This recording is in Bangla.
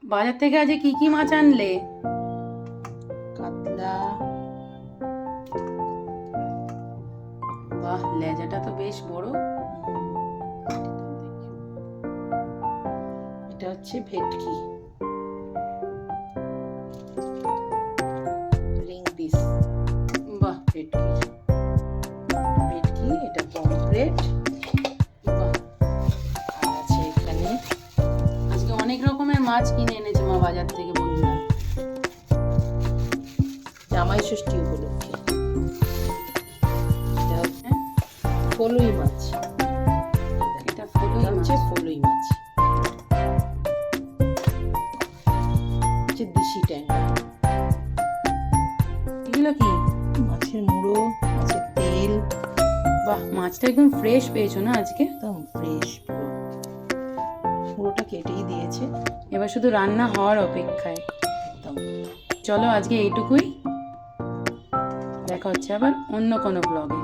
বাজার থেকে আজ কি কি মাছ আনলে? কাতলা, বাহ, লেজাটা তো বেশ বড়। এটা হচ্ছে ভেটকি, রিং পিস। বাহ, ভেটকি, এটা পমফ্রেট। বাহ, আর আছে এখানে আজকে অনেক রকমের মাছ কিনে এনেছে মা বাজার থেকে বন্ধুরা। জামাই ষষ্ঠী উপলক্ষে। এটা হচ্ছে ফলুই মাছ। এটা ফলুই এটা হচ্ছে মাছ। ফলুই মাছ। হচ্ছে দেশি ট্যাংরা। এগুলো কি? মাছের মুড়ো, মাছের তেল, বাহ, মাছটা একদম ফ্রেশ পেয়েছো না আজকে? একদম ফ্রেশ। পুরোটা কেটেই দিয়েছে এবার শুধু রান্না হওয়ার অপেক্ষায়। একদম। চলো আজকে এইটুকুই, দেখা হচ্ছে আবার অন্য কোনো ব্লগে।